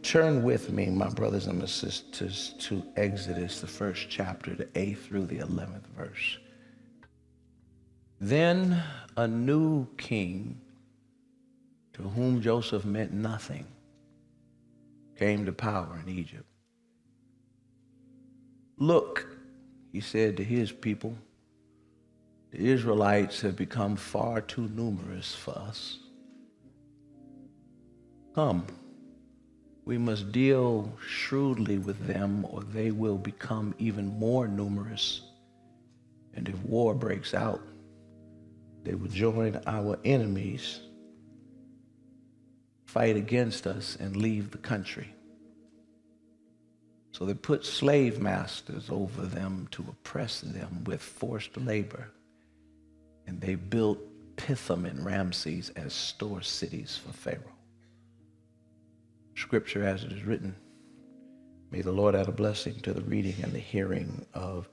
Turn with me, my brothers and my sisters, to Exodus, the first chapter, the 8th through the 11th verse. Then a new king, to whom Joseph meant nothing, came to power in Egypt. Look, he said to his people, the Israelites have become far too numerous for us. Come, we must deal shrewdly with them, or they will become even more numerous. And if war breaks out, they will join our enemies, fight against us, and leave the country. So they put slave masters over them to oppress them with forced labor. And they built Pithom and Ramses as store cities for Pharaoh. Scripture as it is written. May the Lord add a blessing to the reading and the hearing of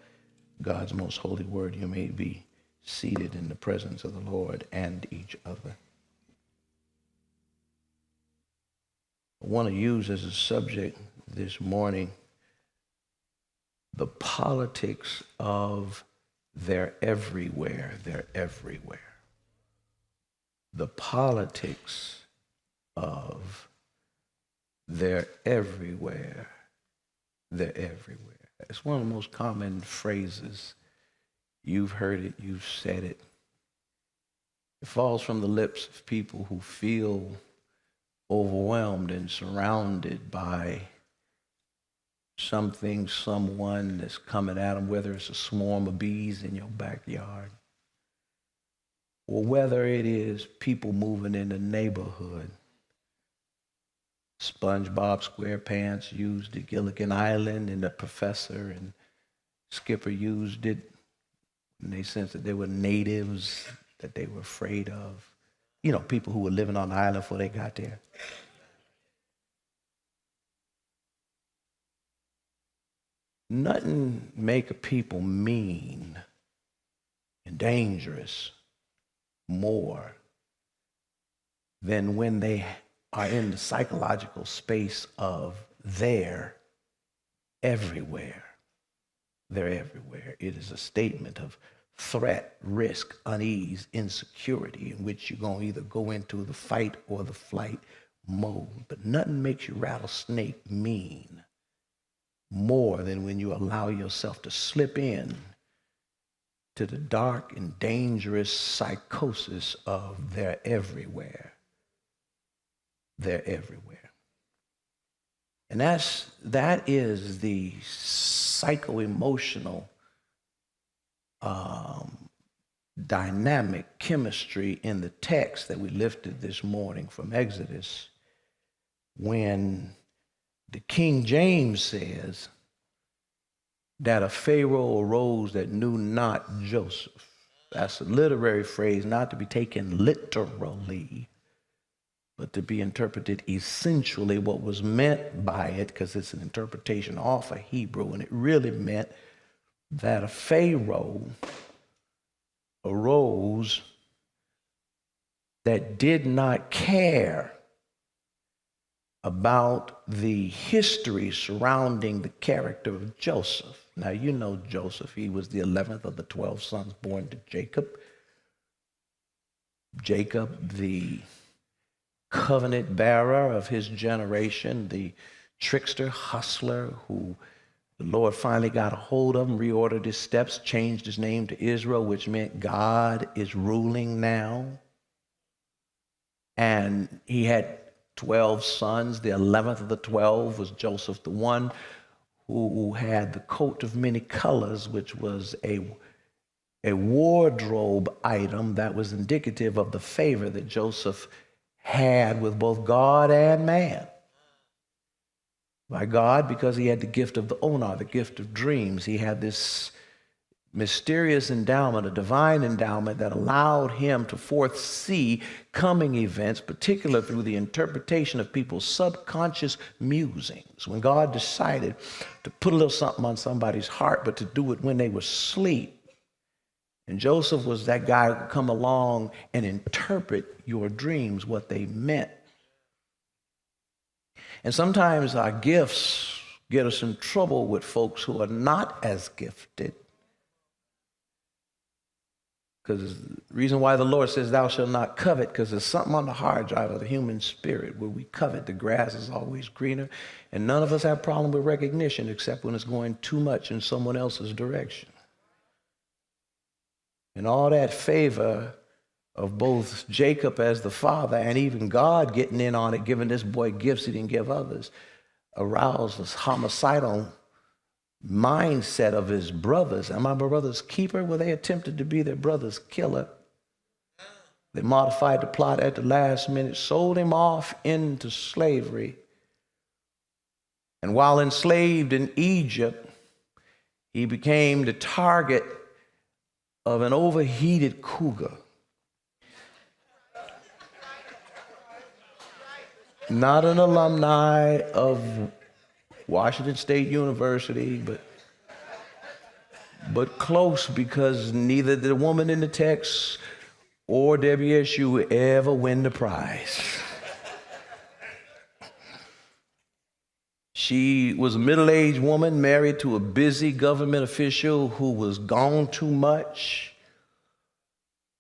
God's most holy word. You may be seated in the presence of the Lord and each other. I want to use as a subject this morning the politics of they're everywhere, they're everywhere. The politics of they're everywhere, they're everywhere. It's one of the most common phrases. You've heard it, you've said it. It falls from the lips of people who feel overwhelmed and surrounded by something, someone that's coming at them, whether it's a swarm of bees in your backyard, or whether it is people moving in the neighborhood. SpongeBob SquarePants used it, Gilligan Island, and the professor and Skipper used it, and they sensed that there were natives that they were afraid of. You know, people who were living on the island before they got there. Nothing make a people mean and dangerous more than when they are in the psychological space of they're everywhere. They're everywhere. It is a statement of threat, risk, unease, insecurity, in which you're going to either go into the fight or the flight mode. But nothing makes you rattlesnake mean more than when you allow yourself to slip in to the dark and dangerous psychosis of they're everywhere. They're everywhere. And that is the psycho-emotional dynamic chemistry in the text that we lifted this morning from Exodus, when the King James says that a Pharaoh arose that knew not Joseph. That's a literary phrase, not to be taken literally, but to be interpreted essentially. What was meant by it, because it's an interpretation off of Hebrew, and it really meant that a Pharaoh arose that did not care about the history surrounding the character of Joseph. Now, you know Joseph. He was the 11th of the 12 sons born to Jacob. Jacob, the covenant bearer of his generation, the trickster, hustler, who the Lord finally got a hold of him, reordered his steps, changed his name to Israel, which meant God is ruling now. And he had 12 sons. The 11th of the 12 was Joseph, the one who had the coat of many colors, which was a wardrobe item that was indicative of the favor that Joseph had with both God and man. By God, because he had the gift of the Onar, the gift of dreams. He had this mysterious endowment, a divine endowment that allowed him to foresee coming events, particularly through the interpretation of people's subconscious musings. When God decided to put a little something on somebody's heart, but to do it when they were asleep. And Joseph was that guy who would come along and interpret your dreams, what they meant. And sometimes our gifts get us in trouble with folks who are not as gifted. Because the reason why the Lord says thou shalt not covet, because there's something on the hard drive of the human spirit where we covet. The grass is always greener. And none of us have a problem with recognition except when it's going too much in someone else's direction. And all that favor of both Jacob as the father and even God getting in on it, giving this boy gifts he didn't give others, aroused this homicidal mindset of his brothers. Am I my brother's keeper? Well, they attempted to be their brother's killer. They modified the plot at the last minute, sold him off into slavery. And while enslaved in Egypt, he became the target of an overheated cougar. Not an alumni of Washington State University, but close, because neither the woman in the text or WSU ever win the prize. She was a middle-aged woman married to a busy government official who was gone too much.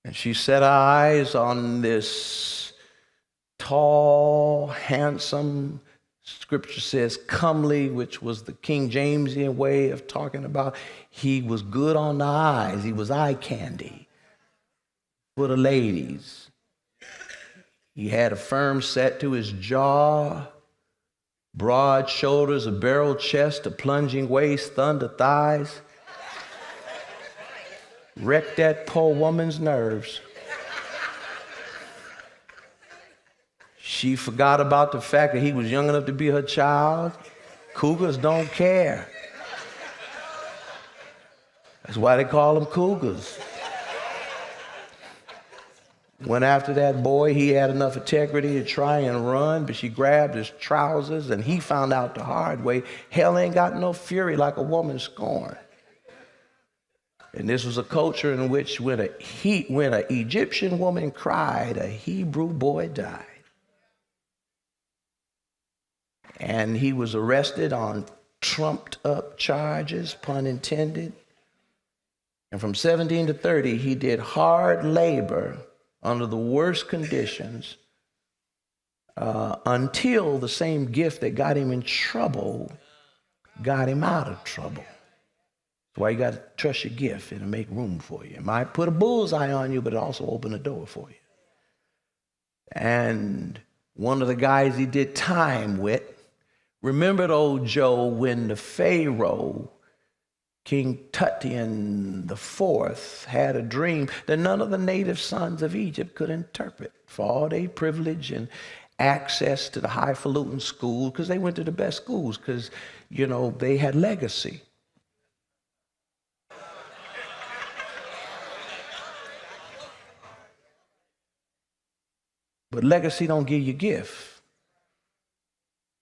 And she set her eyes on this tall, handsome, Scripture says comely, which was the King Jamesian way of talking about he was good on the eyes. He was eye candy for the ladies. He had a firm set to his jaw, broad shoulders, a barrel chest, a plunging waist, thunder thighs. Wrecked that poor woman's nerves. She forgot about the fact that he was young enough to be her child. Cougars don't care. That's why they call them cougars. Went after that boy. He had enough integrity to try and run, but she grabbed his trousers, and he found out the hard way, hell ain't got no fury like a woman scorned. And this was a culture in which when an Egyptian woman cried, a Hebrew boy died. And he was arrested on trumped up charges, pun intended. And from 17 to 30, he did hard labor under the worst conditions until the same gift that got him in trouble got him out of trouble. That's why you got to trust your gift. It'll make room for you. It might put a bullseye on you, but it also open a door for you. And one of the guys he did time with remembered old Joe when the Pharaoh, King Tutian IV, had a dream that none of the native sons of Egypt could interpret for all their privilege and access to the highfalutin school, because they went to the best schools because, you know, they had legacy. But legacy don't give you gift.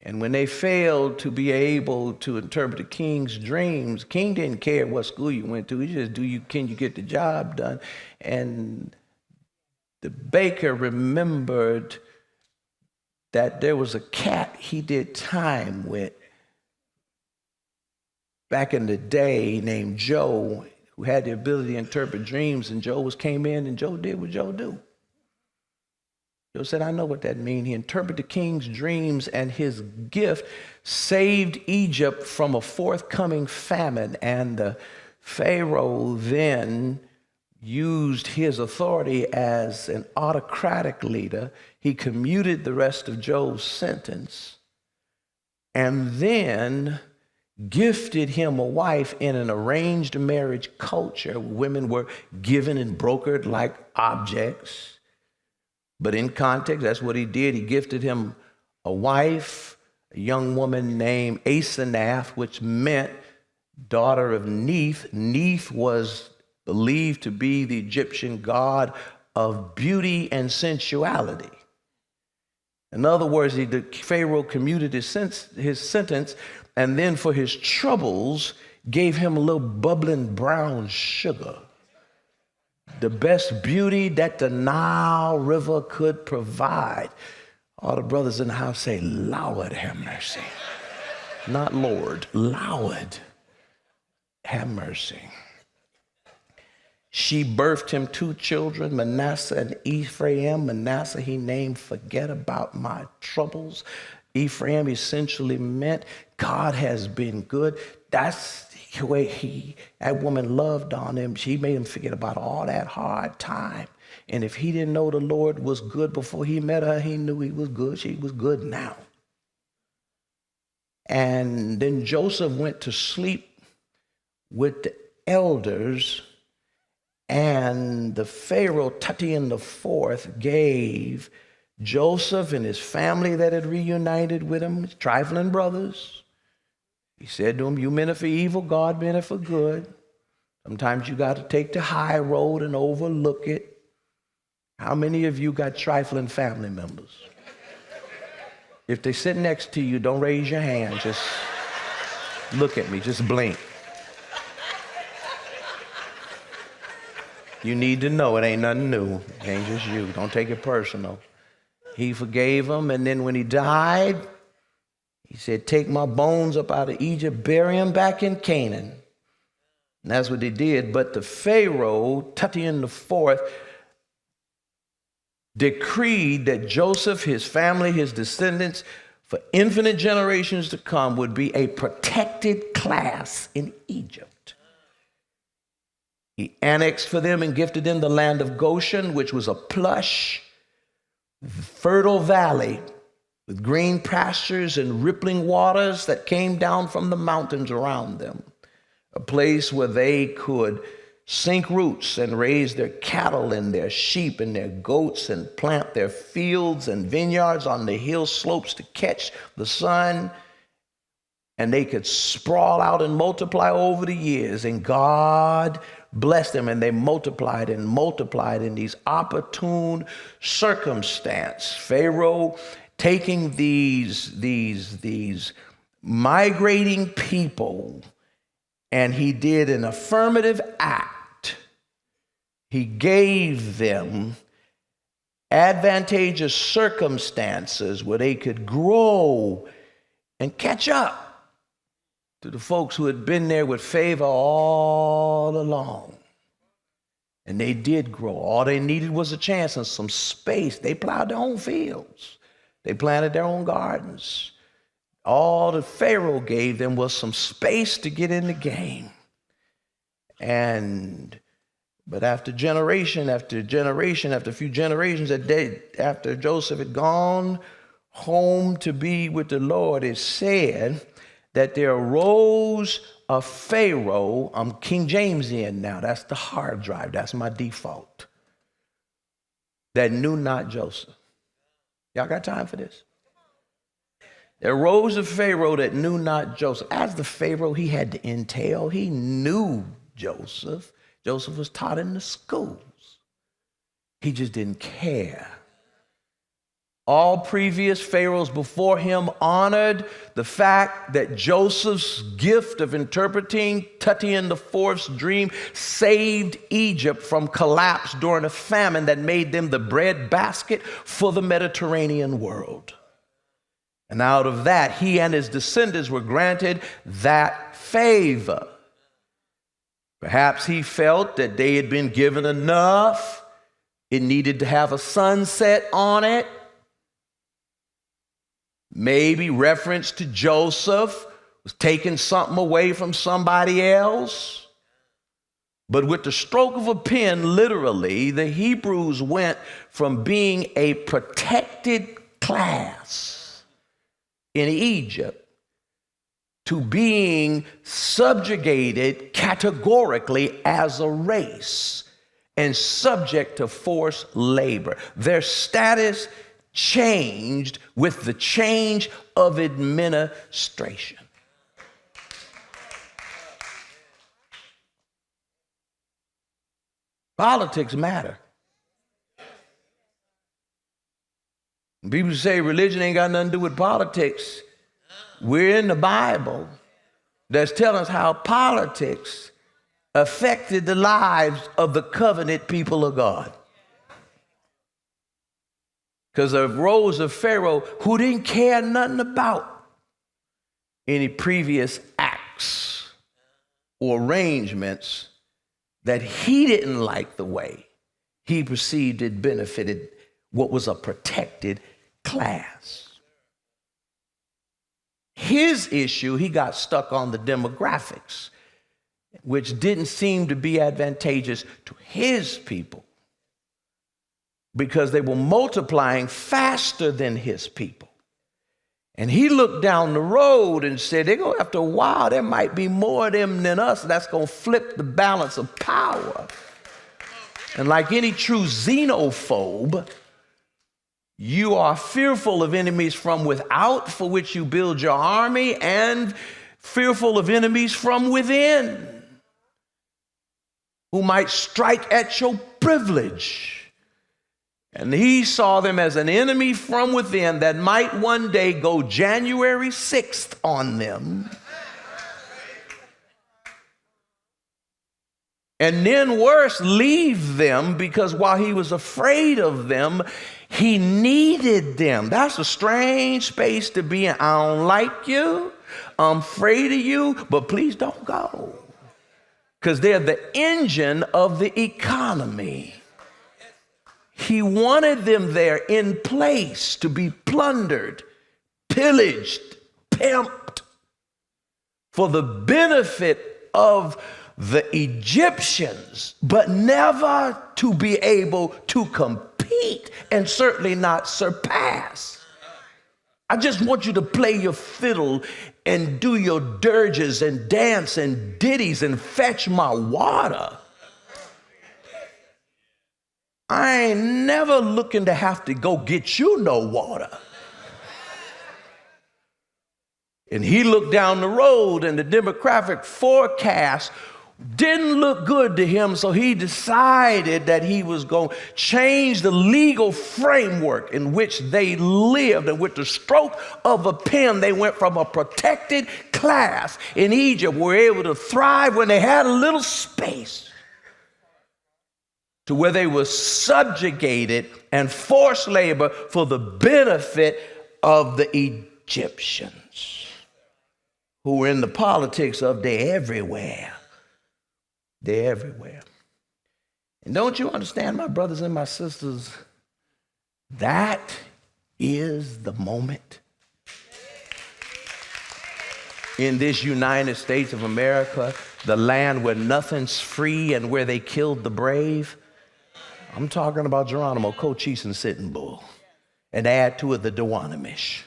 And when they failed to be able to interpret the king's dreams, king didn't care what school you went to. He just, can you get the job done? And the baker remembered that there was a cat he did time with back in the day named Joe, who had the ability to interpret dreams, and Joe came in and Joe did what Joe do. Joe said, I know what that means. He interpreted the king's dreams, and his gift saved Egypt from a forthcoming famine. And the Pharaoh then used his authority as an autocratic leader. He commuted the rest of Joe's sentence and then gifted him a wife in an arranged marriage culture. Women were given and brokered like objects. But in context, that's what he did. He gifted him a wife, a young woman named Asenath, which meant daughter of Neith. Neith was believed to be the Egyptian god of beauty and sensuality. In other words, the Pharaoh commuted his sentence, and then for his troubles, gave him a little bubbling brown sugar. The best beauty that the Nile River could provide. All the brothers in the house say, Lord, have mercy. Not Lord, Lord, have mercy. She birthed him 2 children, Manasseh and Ephraim. Manasseh he named Forget About My Troubles. Ephraim essentially meant God has been good. That's the way that woman loved on him. She made him forget about all that hard time. And if he didn't know the Lord was good before he met her, he knew he was good. She was good now. And then Joseph went to sleep with the elders, and the Pharaoh, Tati IV, gave Joseph and his family that had reunited with him, his trifling brothers. He said to them, you meant it for evil, God meant it for good. Sometimes you got to take the high road and overlook it. How many of you got trifling family members? If they sit next to you, don't raise your hand. Just look at me. Just blink. You need to know it ain't nothing new. It ain't just you. Don't take it personal. He forgave him, and then when he died, he said, take my bones up out of Egypt, bury them back in Canaan. And that's what they did. But the Pharaoh, Tati IV, decreed that Joseph, his family, his descendants, for infinite generations to come, would be a protected class in Egypt. He annexed for them and gifted them the land of Goshen, which was a plush, fertile valley with green pastures and rippling waters that came down from the mountains around them, a place where they could sink roots and raise their cattle and their sheep and their goats and plant their fields and vineyards on the hill slopes to catch the sun. And they could sprawl out and multiply over the years. And God blessed them, and they multiplied and multiplied in these opportune circumstances. Pharaoh taking these migrating people, and he did an affirmative act. He gave them advantageous circumstances where they could grow and catch up to the folks who had been there with favor all along. And they did grow. All they needed was a chance and some space. They plowed their own fields. They planted their own gardens. All the Pharaoh gave them was some space to get in the game. But after generation after generation, after a few generations, after Joseph had gone home to be with the Lord, it said that there arose a Pharaoh. I'm King James in now. That's the hard drive. That's my default. That knew not Joseph. Y'all got time for this? There arose a Pharaoh that knew not Joseph. As the Pharaoh, he had the intel. He knew Joseph. Joseph was taught in the schools. He just didn't care. All previous pharaohs before him honored the fact that Joseph's gift of interpreting Tati IV's dream saved Egypt from collapse during a famine that made them the breadbasket for the Mediterranean world. And out of that, he and his descendants were granted that favor. Perhaps he felt that they had been given enough. It needed to have a sunset on it. Maybe reference to Joseph was taking something away from somebody else. But with the stroke of a pen, literally, the Hebrews went from being a protected class in Egypt to being subjugated categorically as a race and subject to forced labor. Their status changed with the change of administration. Politics matter. People say religion ain't got nothing to do with politics. We're in the Bible that's telling us how politics affected the lives of the covenant people of God. because of rose of Pharaoh, who didn't care nothing about any previous acts or arrangements that he didn't like the way he perceived it benefited what was a protected class. His issue, he got stuck on the demographics, which didn't seem to be advantageous to his people because they were multiplying faster than his people. And he looked down the road and said, after a while, there might be more of them than us. That's going to flip the balance of power. And like any true xenophobe, you are fearful of enemies from without, for which you build your army, and fearful of enemies from within, who might strike at your privilege. And he saw them as an enemy from within that might one day go January 6th on them. And then worse, leave them, because while he was afraid of them, he needed them. That's a strange space to be in. I don't like you. I'm afraid of you, but please don't go. Because they're the engine of the economy. He wanted them there in place to be plundered, pillaged, pimped for the benefit of the Egyptians, but never to be able to compete and certainly not surpass. I just want you to play your fiddle and do your dirges and dance and ditties and fetch my water. I ain't never looking to have to go get you no water. And he looked down the road, and the demographic forecast didn't look good to him, so he decided that he was going to change the legal framework in which they lived. And with the stroke of a pen, they went from a protected class in Egypt, were able to thrive when they had a little space, to where they were subjugated and forced labor for the benefit of the Egyptians, who were in the politics of they're everywhere. They're everywhere. And don't you understand, my brothers and my sisters, that is the moment in this United States of America, the land where nothing's free and where they killed the brave. I'm talking about Geronimo, Cochise, and Sitting Bull. And add to it the Duanamish,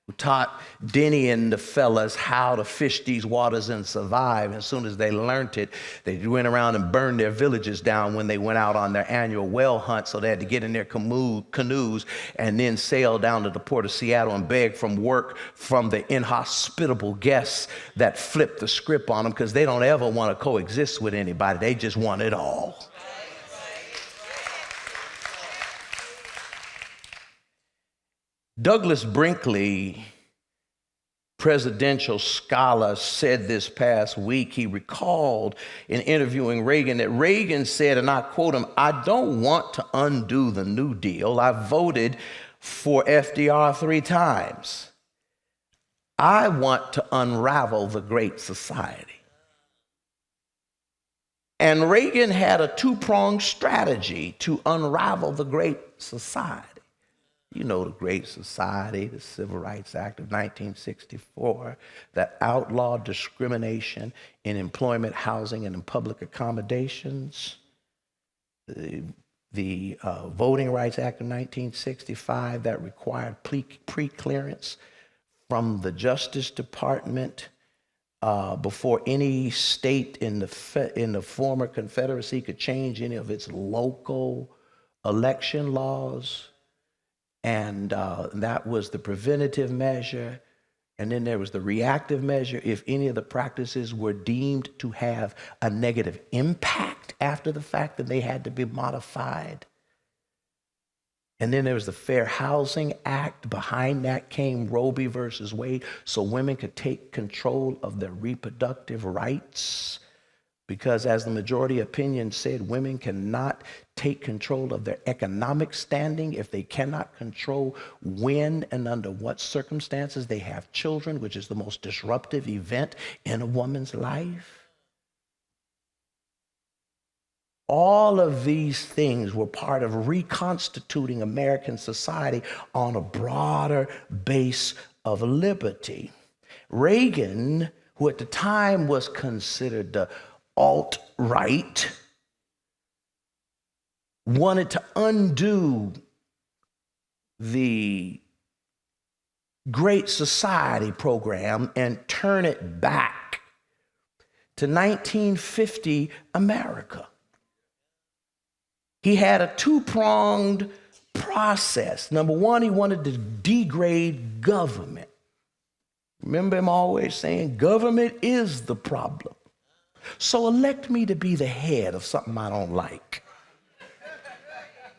who taught Denny and the fellas how to fish these waters and survive. And as soon as they learned it, they went around and burned their villages down when they went out on their annual whale hunt. So they had to get in their canoes and then sail down to the port of Seattle and beg from work from the inhospitable guests that flipped the script on them, because they don't ever want to coexist with anybody. They just want it all. Douglas Brinkley, presidential scholar, said this past week, he recalled in interviewing Reagan that Reagan said, and I quote him, "I don't want to undo the New Deal. I voted for FDR 3 times. I want to unravel the Great Society." And Reagan had a two-pronged strategy to unravel the Great Society. You know, the Great Society, the Civil Rights Act of 1964, that outlawed discrimination in employment, housing, and in public accommodations. The Voting Rights Act of 1965 that required pre-clearance from the Justice Department before any state in the former Confederacy could change any of its local election laws. And that was the preventative measure. And then there was the reactive measure. If any of the practices were deemed to have a negative impact after the fact, then they had to be modified. And then there was the Fair Housing Act. Behind that came Roe v. Wade, so women could take control of their reproductive rights Because as the majority opinion said, women cannot take control of their economic standing if they cannot control when and under what circumstances they have children, which is the most disruptive event in a woman's life. All of these things were part of reconstituting American society on a broader base of liberty. Reagan, who at the time was considered the alt-right, wanted to undo the Great Society program and turn it back to 1950 America. He had a two-pronged process. Number one, he wanted to degrade government. Remember him always saying, government is the problem. So elect me to be the head of something I don't like.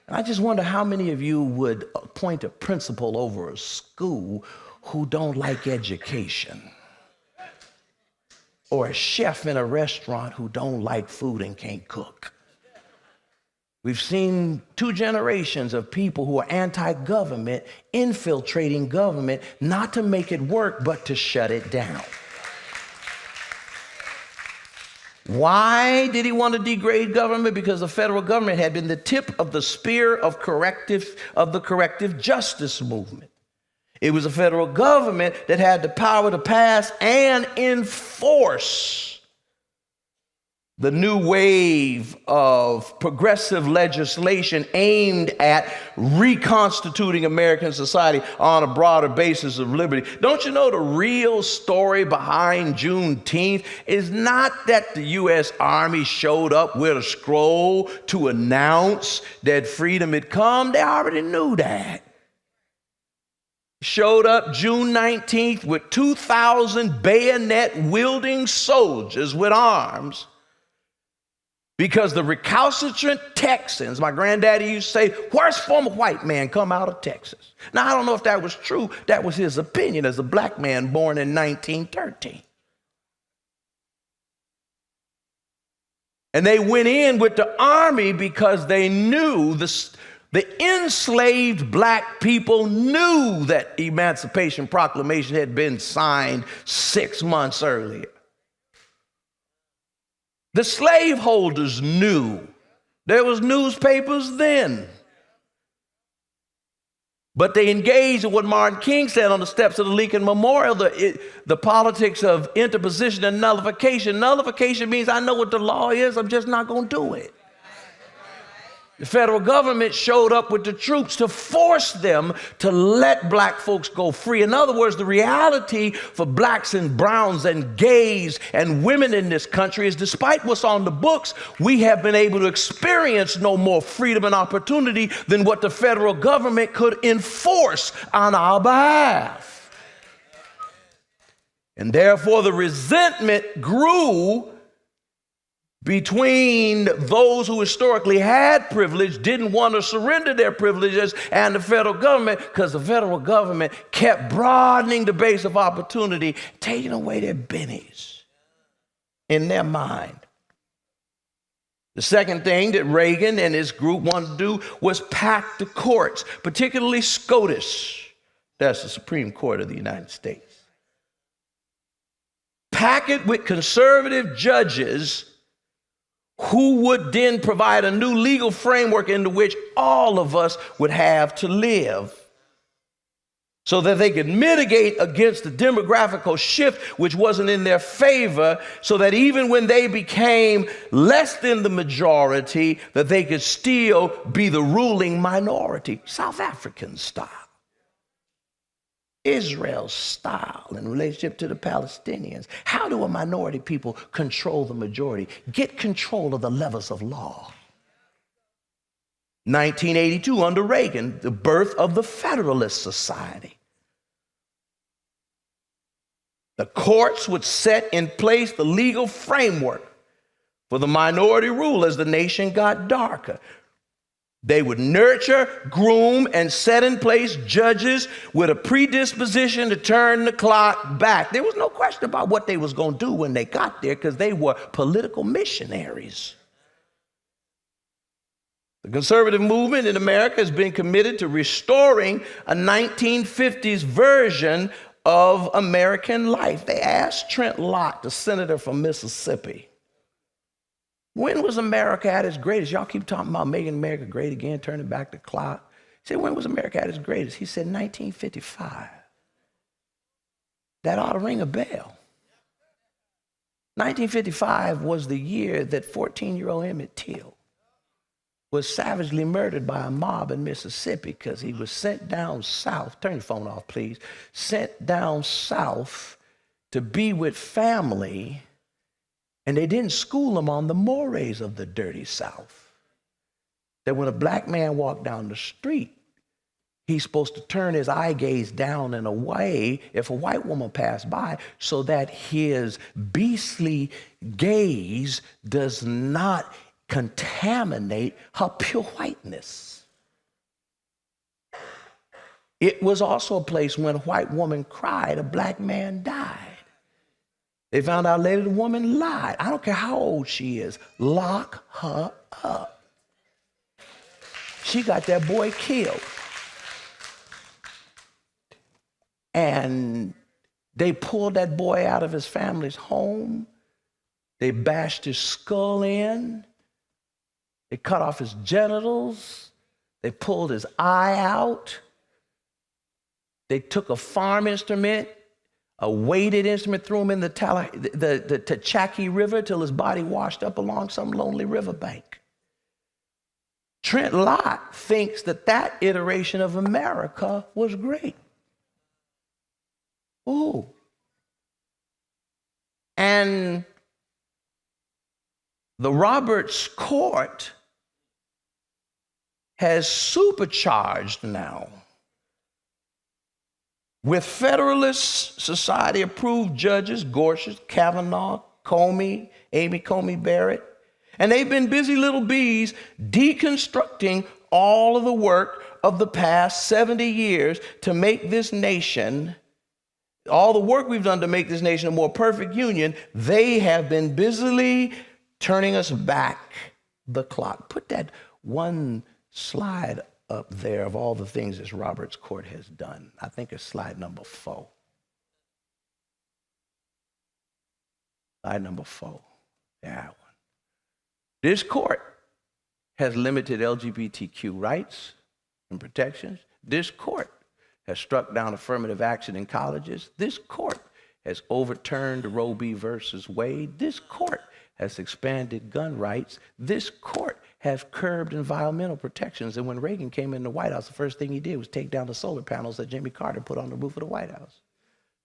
And I just wonder how many of you would appoint a principal over a school who don't like education, or a chef in a restaurant who don't like food and can't cook. We've seen two generations of people who are anti-government infiltrating government, not to make it work, but to shut it down. Why did he want to degrade government? Because the federal government had been the tip of the spear of the corrective justice movement. It was the federal government that had the power to pass and enforce the new wave of progressive legislation aimed at reconstituting American society on a broader basis of liberty. Don't you know the real story behind Juneteenth is not that the U.S. Army showed up with a scroll to announce that freedom had come? They already knew that. Showed up June 19th with 2,000 bayonet-wielding soldiers with arms, because the recalcitrant Texans, my granddaddy used to say, worst form of white man come out of Texas. Now, I don't know if that was true. That was his opinion as a black man born in 1913. And they went in with the army because they knew the enslaved black people knew that Emancipation Proclamation had been signed 6 months earlier. The slaveholders knew. There was newspapers then. But they engaged in what Martin King said on the steps of the Lincoln Memorial, the politics of interposition and nullification. Nullification means I know what the law is, I'm just not going to do it. The federal government showed up with the troops to force them to let black folks go free. In other words, the reality for blacks and browns and gays and women in this country is, despite what's on the books, we have been able to experience no more freedom and opportunity than what the federal government could enforce on our behalf. And therefore, the resentment grew between those who historically had privilege, didn't want to surrender their privileges, and the federal government, because the federal government kept broadening the base of opportunity, taking away their bennies in their mind. The second thing that Reagan and his group wanted to do was pack the courts, particularly SCOTUS. That's the Supreme Court of the United States. Pack it with conservative judges who would then provide a new legal framework into which all of us would have to live, so that they could mitigate against the demographical shift which wasn't in their favor, so that even when they became less than the majority, that they could still be the ruling minority, South African style, Israel style in relationship to the Palestinians. How do a minority people control the majority? Get control of the levers of law. 1982, under Reagan, the birth of the Federalist Society. The courts would set in place the legal framework for the minority rule as the nation got darker. They would nurture, groom, and set in place judges with a predisposition to turn the clock back. There was no question about what they was going to do when they got there because they were political missionaries. The conservative movement in America has been committed to restoring a 1950s version of American life. They asked Trent Lott, the senator from Mississippi, when was America at its greatest? Y'all keep talking about making America great again, turning back the clock. He said, when was America at its greatest? He said, 1955. That ought to ring a bell. 1955 was the year that 14-year-old Emmett Till was savagely murdered by a mob in Mississippi because he was sent down south. Turn your phone off, please. Sent down south to be with family. And they didn't school him on the mores of the dirty South. That when a black man walked down the street, he's supposed to turn his eye gaze down and away if a white woman passed by so that his beastly gaze does not contaminate her pure whiteness. It was also a place when a white woman cried, a black man died. They found out later the woman lied. I don't care how old she is. Lock her up. She got that boy killed. And they pulled that boy out of his family's home. They bashed his skull in. They cut off his genitals. They pulled his eye out. They took a farm instrument, a weighted instrument, threw him in the Techachi River till his body washed up along some lonely riverbank. Trent Lott thinks that that iteration of America was great. Ooh. And the Roberts Court has supercharged now with Federalist Society-approved judges, Gorsuch, Kavanaugh, Comey, Amy Coney Barrett, and they've been busy little bees deconstructing all of the work of the past 70 years to make this nation, all the work we've done to make this nation a more perfect union. They have been busily turning us back the clock. Put that one slide up there of all the things this Roberts Court has done. I think it's slide number 4. Slide number 4. That one. This court has limited LGBTQ rights and protections. This court has struck down affirmative action in colleges. This court has overturned Roe v. versus Wade. This court has expanded gun rights. This court has curbed environmental protections. And when Reagan came in the White House, the first thing he did was take down the solar panels that Jimmy Carter put on the roof of the White House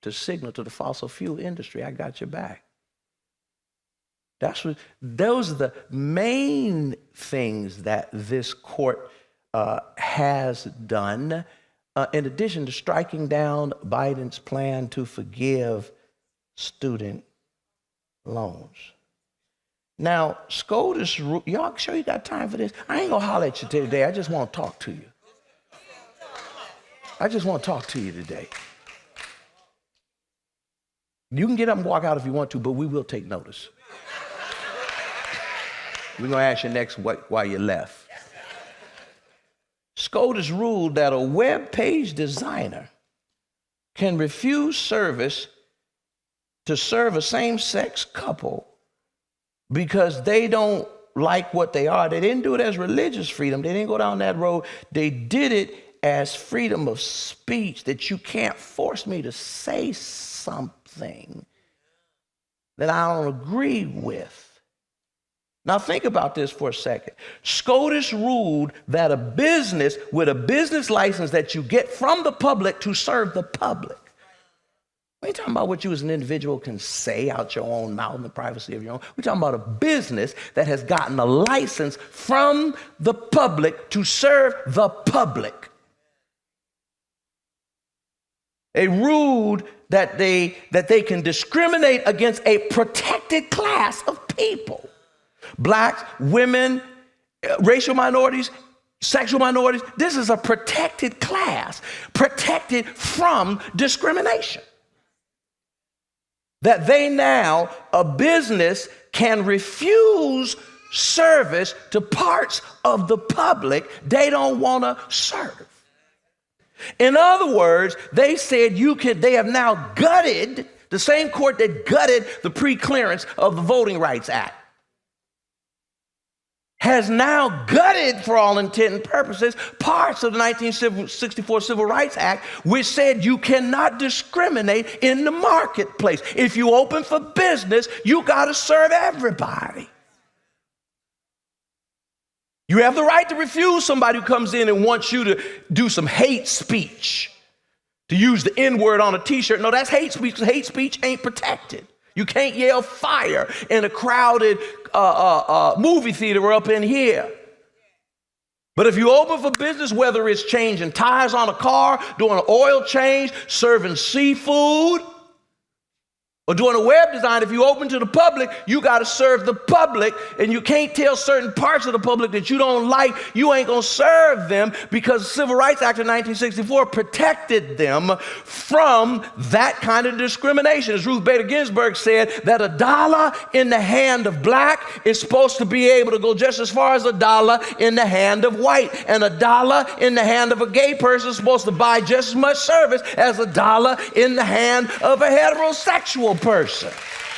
to signal to the fossil fuel industry, I got your back. Those are the main things that this court has done, in addition to striking down Biden's plan to forgive student loans. Now, SCOTUS, y'all sure you got time for this? I ain't gonna holler at you today. I just want to talk to you. I just want to talk to you today. You can get up and walk out if you want to, but we will take notice. We're gonna ask you next why you left. SCOTUS ruled that a web page designer can refuse service to serve a same-sex couple because they don't like what they are. They didn't do it as religious freedom. They didn't go down that road. They did it as freedom of speech, that you can't force me to say something that I don't agree with. Now think about this for a second. SCOTUS ruled that a business with a business license that you get from the public to serve the public. We ain't talking about what you as an individual can say out your own mouth in the privacy of your own. We're talking about a business that has gotten a license from the public to serve the public. They ruled that they can discriminate against a protected class of people. Blacks, women, racial minorities, sexual minorities, this is a protected class, protected from discrimination. That they now, a business, can refuse service to parts of the public they don't want to serve. In other words, they said they have now gutted, the same court that gutted the pre-clearance of the Voting Rights Act, has now gutted, for all intent and purposes, parts of the 1964 Civil Rights Act, which said you cannot discriminate in the marketplace. If you open for business, you got to serve everybody. You have the right to refuse somebody who comes in and wants you to do some hate speech, to use the N-word on a t-shirt. No, that's hate speech. Hate speech ain't protected. You can't yell fire in a crowded movie theater up in here. But if you open for business, whether it's changing tires on a car, doing an oil change, serving seafood, or doing a web design, if you open to the public, you got to serve the public, and you can't tell certain parts of the public that you don't like, you ain't going to serve them, because the Civil Rights Act of 1964 protected them from that kind of discrimination. As Ruth Bader Ginsburg said, that a dollar in the hand of black is supposed to be able to go just as far as a dollar in the hand of white, and a dollar in the hand of a gay person is supposed to buy just as much service as a dollar in the hand of a heterosexual person.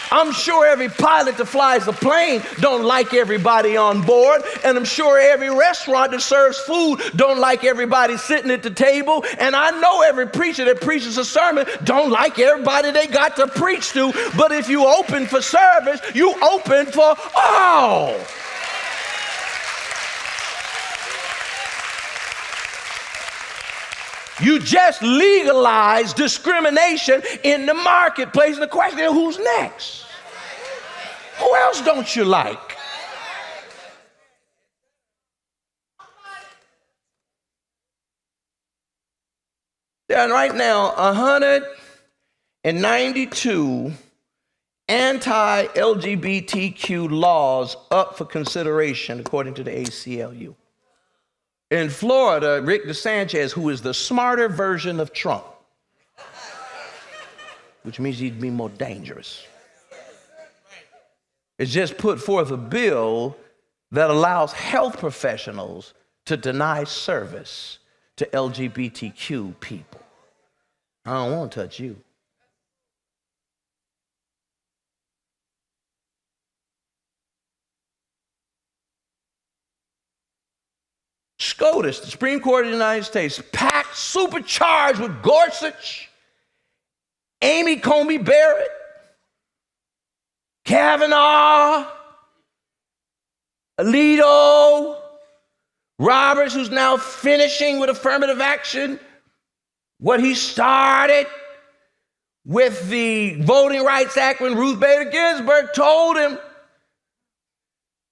I'm sure every pilot that flies a plane don't like everybody on board, and I'm sure every restaurant that serves food don't like everybody sitting at the table, and I know every preacher that preaches a sermon don't like everybody they got to preach to, but if you open for service, you open for all. You just legalize discrimination in the marketplace. And the question is, who's next? Who else don't you like? There are right now 192 anti-LGBTQ laws up for consideration, according to the ACLU. In Florida, Rick DeSanchez, who is the smarter version of Trump, which means he'd be more dangerous, has just put forth a bill that allows health professionals to deny service to LGBTQ people. I don't want to touch you. SCOTUS, the Supreme Court of the United States, packed, supercharged with Gorsuch, Amy Coney Barrett, Kavanaugh, Alito, Roberts, who's now finishing with affirmative action what he started with the Voting Rights Act when Ruth Bader Ginsburg told him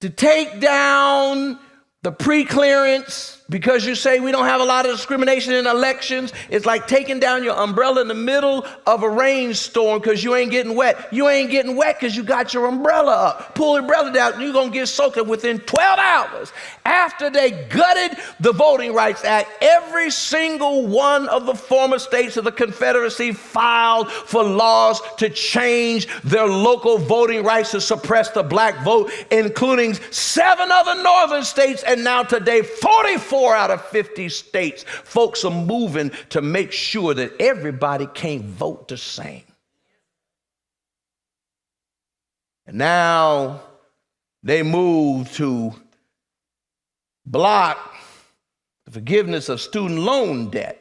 to take down the pre-clearance, because you say we don't have a lot of discrimination in elections. It's like taking down your umbrella in the middle of a rainstorm because you ain't getting wet. You ain't getting wet because you got your umbrella up. Pull the umbrella down and you're going to get soaked up within 12 hours. After they gutted the Voting Rights Act, every single one of the former states of the Confederacy filed for laws to change their local voting rights to suppress the black vote, including 7 other northern states, and now today 44 out of 50 states. Folks are moving to make sure that everybody can't vote the same. And now they move to block the forgiveness of student loan debt.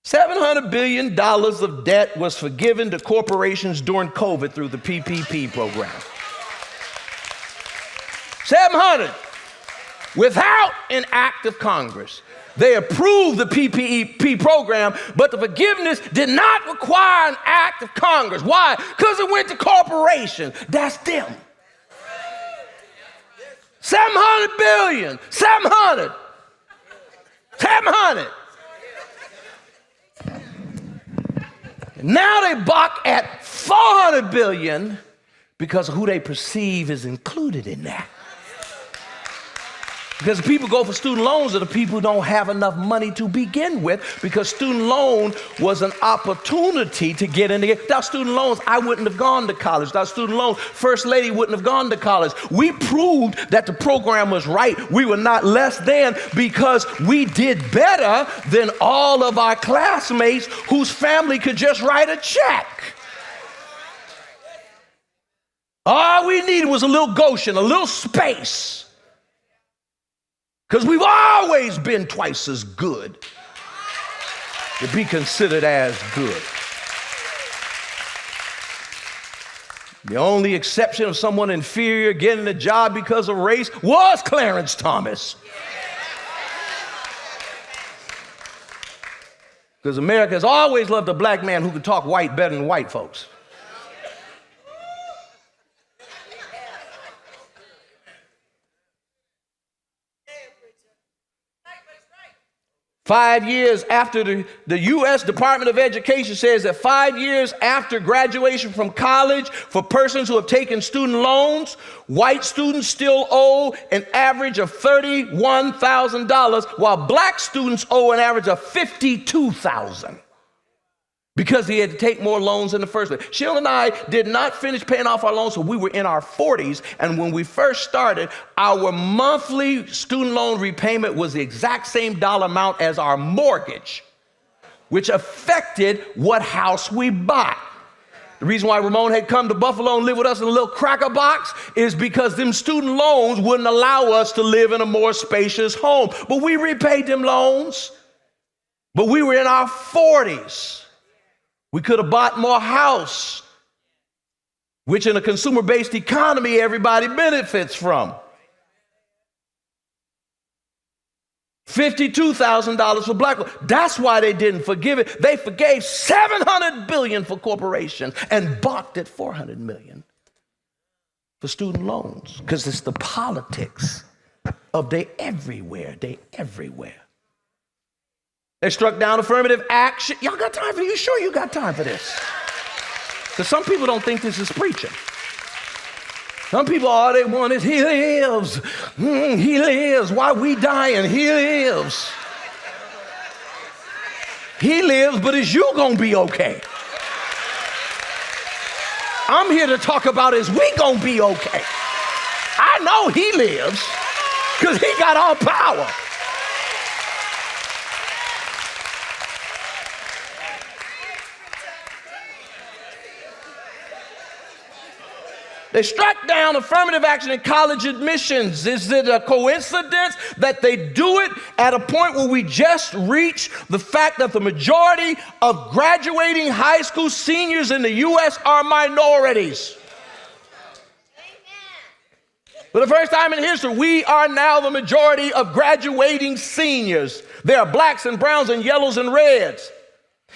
$700 billion of debt was forgiven to corporations during COVID through the PPP program. 700, without an act of Congress. They approved the PPP program, but the forgiveness did not require an act of Congress. Why? Because it went to corporations. That's them. 700 billion, 700. Now they balk at 400 billion because of who they perceive is included in that. Because the people go for student loans are the people who don't have enough money to begin with, because student loan was an opportunity to get in. Without student loans, I wouldn't have gone to college. Without student loans, First Lady wouldn't have gone to college. We proved that the program was right. We were not less than, because we did better than all of our classmates whose family could just write a check. All we needed was a little Goshen, a little space. Because we've always been twice as good to be considered as good. The only exception of someone inferior getting a job because of race was Clarence Thomas. Because America has always loved a black man who could talk white better than white folks. 5 years after the U.S. Department of Education says that 5 years after graduation from college, for persons who have taken student loans, white students still owe an average of $31,000, while black students owe an average of $52,000. Because he had to take more loans in the first place. Sheila and I did not finish paying off our loans, so we were in our 40s. And when we first started, our monthly student loan repayment was the exact same dollar amount as our mortgage, which affected what house we bought. The reason why Ramon had come to Buffalo and live with us in a little cracker box is because them student loans wouldn't allow us to live in a more spacious home. But we repaid them loans. But we were in our 40s. We could have bought more house, which in a consumer-based economy, everybody benefits from. $52,000 for black people. That's why they didn't forgive it. They forgave $700 billion for corporations and balked at $400 million for student loans, because it's the politics of they everywhere. They struck down affirmative action. Y'all got time for this? You sure you got time for this? Because some people don't think this is preaching. Some people, all they want is, he lives. He lives. Why we dying? He lives. He lives, but is you going to be okay? I'm here to talk about, is we going to be okay? I know he lives because he got all power. They struck down affirmative action in college admissions. Is it a coincidence that they do it at a point where we just reached the fact that the majority of graduating high school seniors in the U.S. are minorities? For the first time in history, we are now the majority of graduating seniors. There are blacks and browns and yellows and reds.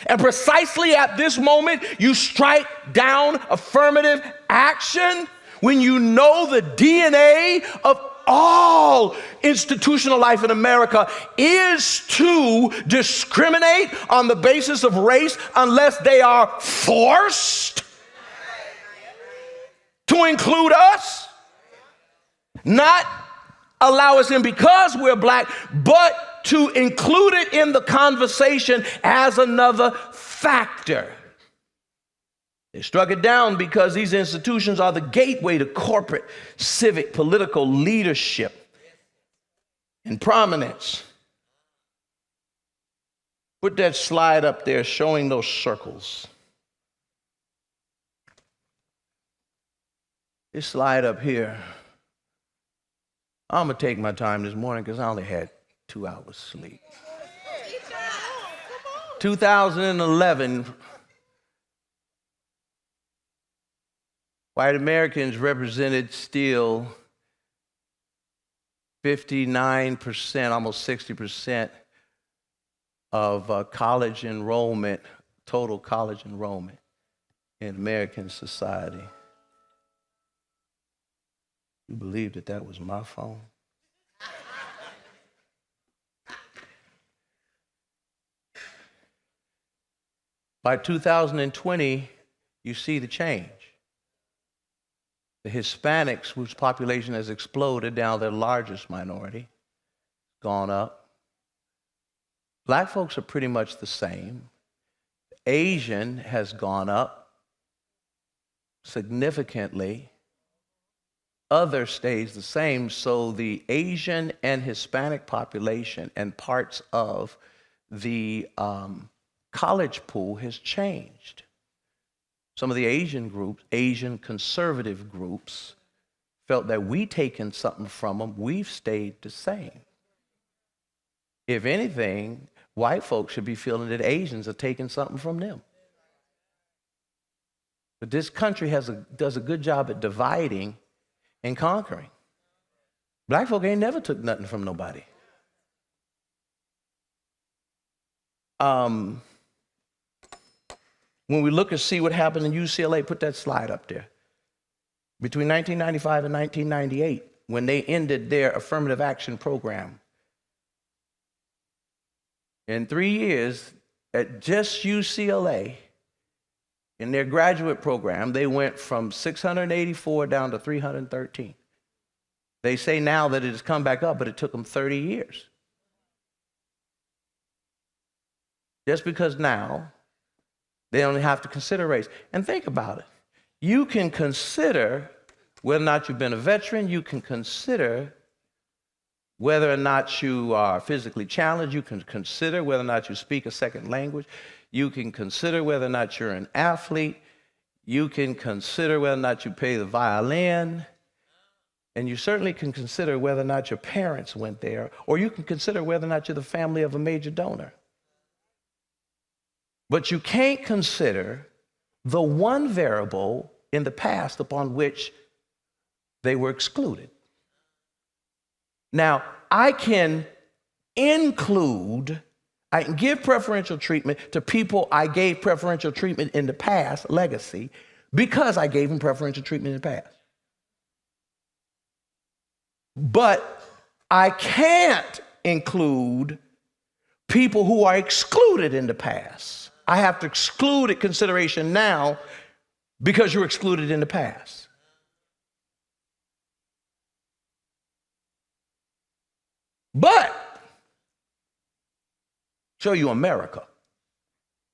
And precisely at this moment, you strike down affirmative action when you know the DNA of all institutional life in America is to discriminate on the basis of race unless they are forced to include us, not allow us in because we're black, but to include it in the conversation as another factor. They struck it down because these institutions are the gateway to corporate, civic, political leadership and prominence. Put that slide up there showing those circles. This slide up here, I'm going to take my time this morning because I only had 2 hours sleep. 2011, white Americans represented still 59%, almost 60% of college enrollment, total college enrollment in American society. You believe that that was my phone? By 2020, you see the change. The Hispanics, whose population has exploded, now their largest minority. gone up. Black folks are pretty much the same. Asian has gone up significantly. Other stays the same. So the Asian and Hispanic population and parts of the college pool has changed. Some of the Asian groups, Asian conservative groups, felt that we taken something from them. We've stayed the same. If anything, white folks should be feeling that Asians are taking something from them. But this country does a good job at dividing and conquering. Black folk ain't never took nothing from nobody. When we look and see what happened in UCLA, put that slide up there. Between 1995 and 1998, when they ended their affirmative action program, in 3 years, at just UCLA, in their graduate program, they went from 684 down to 313. They say now that it has come back up, but it took them 30 years. Just because now they only have to consider race. And think about it. You can consider whether or not you've been a veteran. You can consider whether or not you are physically challenged. You can consider whether or not you speak a second language. You can consider whether or not you're an athlete. You can consider whether or not you play the violin. And you certainly can consider whether or not your parents went there. Or you can consider whether or not you're the family of a major donor. But you can't consider the one variable in the past upon which they were excluded. Now, I can give preferential treatment to people I gave preferential treatment in the past, legacy, because I gave them preferential treatment in the past. But I can't include people who are excluded in the past. I have to exclude it consideration now because you're excluded in the past. But show you America,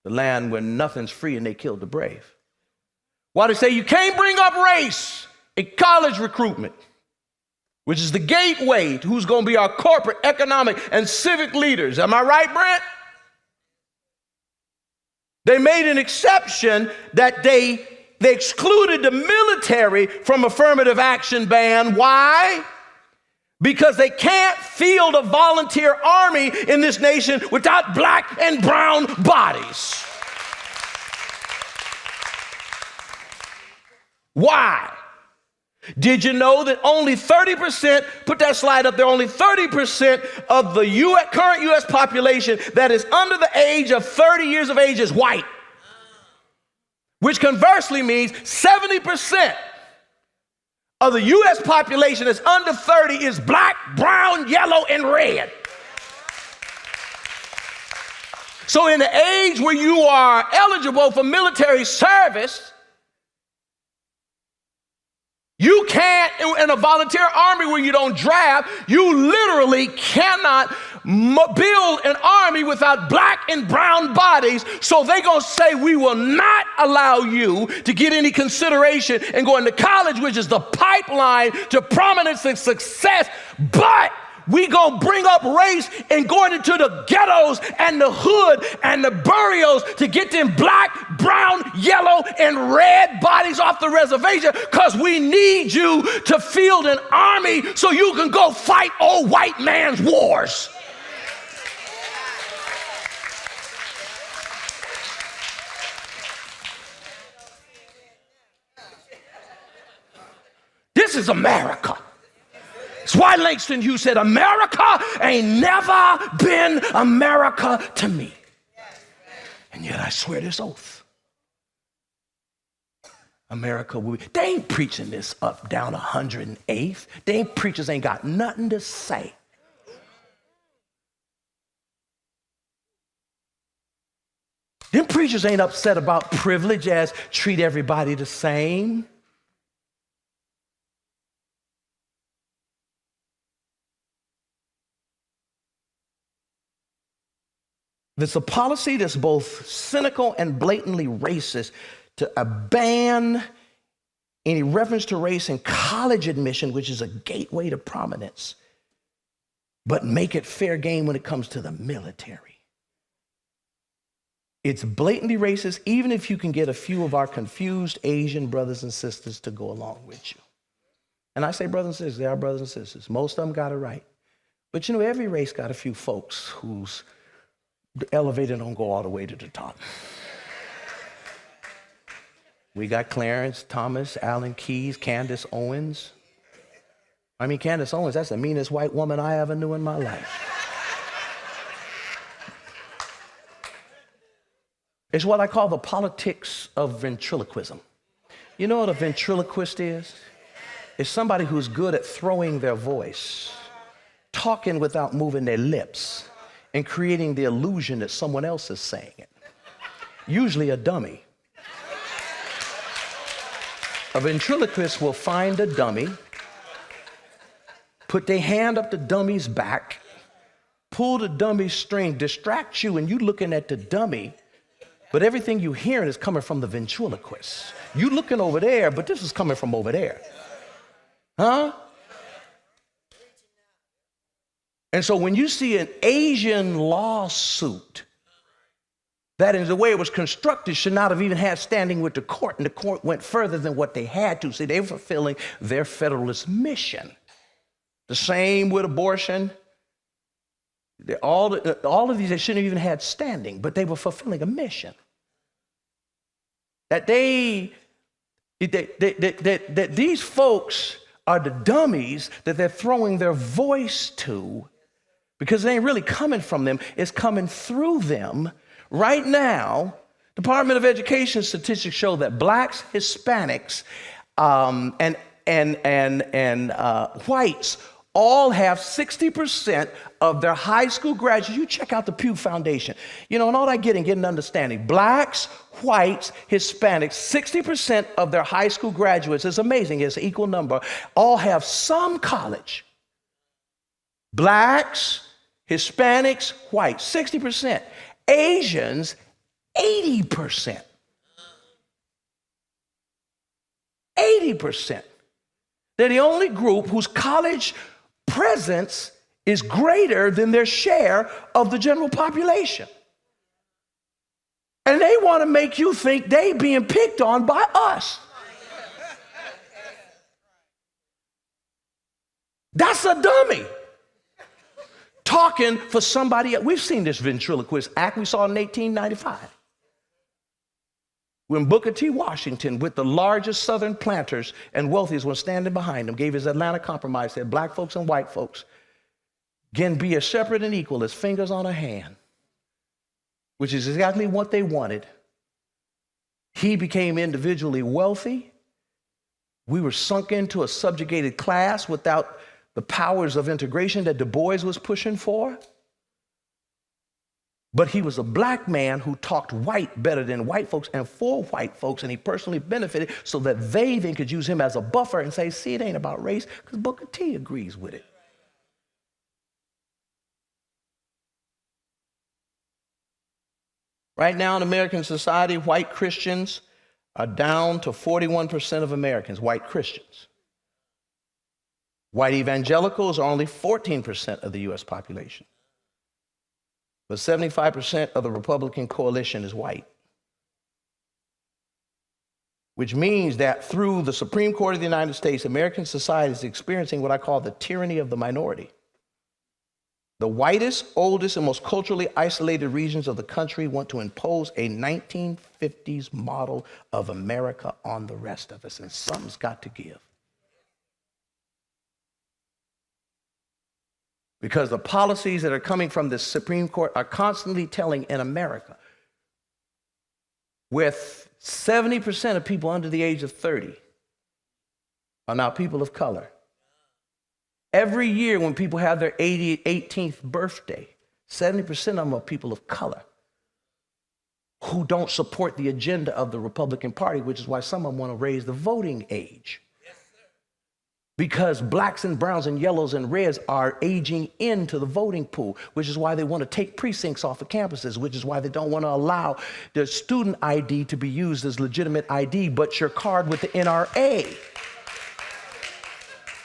the land where nothing's free and they killed the brave. Why they say you can't bring up race in college recruitment, which is the gateway to who's going to be our corporate, economic, and civic leaders. Am I right, Brent? They made an exception that they excluded the military from affirmative action ban. Why? Because they can't field a volunteer army in this nation without black and brown bodies. Why? Did you know that only 30%, put that slide up there, only 30% of the current U.S. population that is under the age of 30 years of age is white? Which conversely means 70% of the U.S. population that's under 30 is black, brown, yellow, and red. So in the age where you are eligible for military service, you can't, in a volunteer army where you don't draft, you literally cannot build an army without black and brown bodies. So they're going to say, we will not allow you to get any consideration and go into college, which is the pipeline to prominence and success. But we going to bring up race and going into the ghettos and the hood and the burials to get them black, brown, yellow, and red bodies off the reservation because we need you to field an army so you can go fight old white man's wars. This is America. That's why Langston Hughes said, America ain't never been America to me. And yet I swear this oath. America will be. They ain't preaching this up down 108th. They preachers ain't got nothing to say. Them preachers ain't upset about privilege as treat everybody the same. There's a policy that's both cynical and blatantly racist to ban any reference to race in college admission, which is a gateway to prominence, but make it fair game when it comes to the military. It's blatantly racist, even if you can get a few of our confused Asian brothers and sisters to go along with you. And I say brothers and sisters, they are brothers and sisters. Most of them got it right. But you know, every race got a few folks whose elevator don't go all the way to the top. We got Clarence, Thomas, Alan Keyes, Candace Owens. Candace Owens, that's the meanest white woman I ever knew in my life. It's what I call the politics of ventriloquism. You know what a ventriloquist is? It's somebody who's good at throwing their voice, talking without moving their lips, and creating the illusion that someone else is saying it. Usually a dummy. A ventriloquist will find a dummy, put their hand up the dummy's back, pull the dummy's string, distract you, and you looking at the dummy, but everything you hearing is coming from the ventriloquist. You looking over there, but this is coming from over there. Huh? And so when you see an Asian lawsuit, that is the way it was constructed, should not have even had standing with the court, and the court went further than what they had to. See, they were fulfilling their federalist mission. The same with abortion. All of these, they shouldn't have even had standing, but they were fulfilling a mission. That that these folks are the dummies that they're throwing their voice to, because it ain't really coming from them, it's coming through them. Right now, Department of Education statistics show that blacks, Hispanics, and whites all have 60% of their high school graduates. You check out the Pew Foundation. You know, and all I get an understanding. Blacks, whites, Hispanics, 60% of their high school graduates, it's amazing, it's an equal number, all have some college. Blacks, Hispanics, whites, 60%. Asians, 80%. 80%. They're the only group whose college presence is greater than their share of the general population. And they want to make you think they being picked on by us. That's a dummy. Talking for somebody else. We've seen this ventriloquist act. We saw it in 1895. When Booker T. Washington, with the largest Southern planters and wealthiest ones standing behind him, gave his Atlanta Compromise, said black folks and white folks can be as separate and equal as fingers on a hand, which is exactly what they wanted. He became individually wealthy. We were sunk into a subjugated class without the powers of integration that Du Bois was pushing for. But he was a black man who talked white better than white folks and for white folks, and he personally benefited so that they then could use him as a buffer and say, see, it ain't about race, because Booker T agrees with it. Right now in American society, white Christians are down to 41% of Americans, white Christians. White evangelicals are only 14% of the U.S. population. But 75% of the Republican coalition is white. Which means that through the Supreme Court of the United States, American society is experiencing what I call the tyranny of the minority. The whitest, oldest, and most culturally isolated regions of the country want to impose a 1950s model of America on the rest of us, and something's got to give. Because the policies that are coming from the Supreme Court are constantly telling in America, with 70% of people under the age of 30 are now people of color. Every year when people have their 18th birthday, 70% of them are people of color who don't support the agenda of the Republican Party, which is why some of them want to raise the voting age. because blacks and browns and yellows and reds are aging into the voting pool, which is why they want to take precincts off of campuses, which is why they don't want to allow the student ID to be used as legitimate ID, but your card with the NRA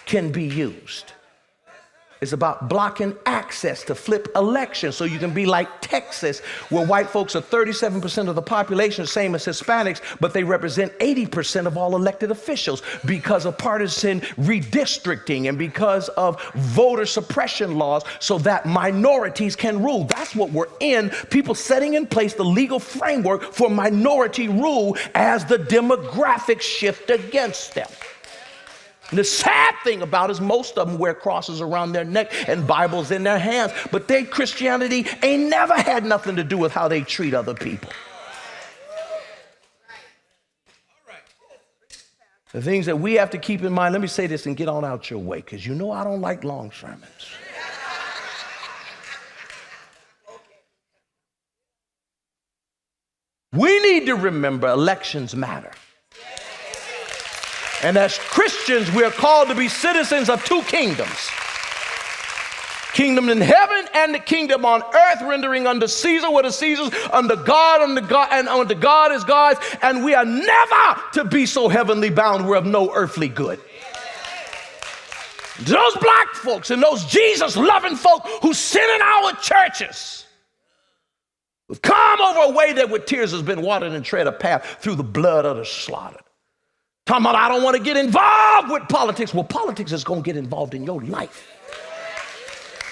can be used. It's about blocking access to flip elections so you can be like Texas, where white folks are 37% of the population, same as Hispanics, but they represent 80% of all elected officials because of partisan redistricting and because of voter suppression laws so that minorities can rule. That's what we're in, people setting in place the legal framework for minority rule as the demographics shift against them. And the sad thing about it is most of them wear crosses around their neck and Bibles in their hands, but their Christianity ain't never had nothing to do with how they treat other people. The things that we have to keep in mind, let me say this and get on out your way, because you know I don't like long sermons. We need to remember elections matter. And as Christians, we are called to be citizens of two kingdoms. Kingdom in heaven and the kingdom on earth, rendering unto Caesar what is Caesar's, unto God, and unto God is God's. And we are never to be so heavenly bound we're of no earthly good. Those black folks and those Jesus-loving folk who sit in our churches have come over a way that with tears has been watered and tread a path through the blood of the slaughtered. Talking about, I don't want to get involved with politics. Well, politics is going to get involved in your life.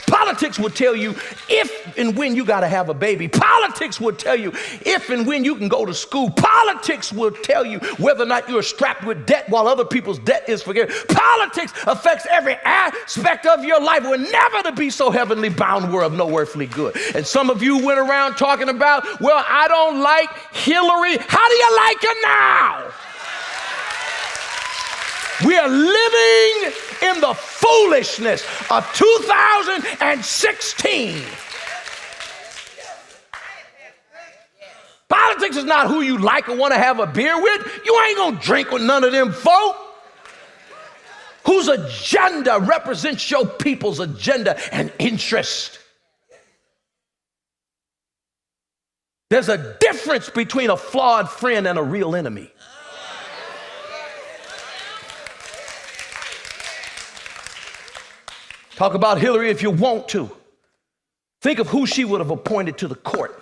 Politics will tell you if and when you got to have a baby. Politics will tell you if and when you can go to school. Politics will tell you whether or not you're strapped with debt while other people's debt is forgiven. Politics affects every aspect of your life. We're never to be so heavenly bound we're of no earthly good. And some of you went around talking about, well, I don't like Hillary. How do you like her now? We are living in the foolishness of 2016. Politics is not who you like or want to have a beer with. You ain't going to drink with none of them folk. Whose agenda represents your people's agenda and interest. There's a difference between a flawed friend and a real enemy. Talk about Hillary if you want to. Think of who she would have appointed to the court.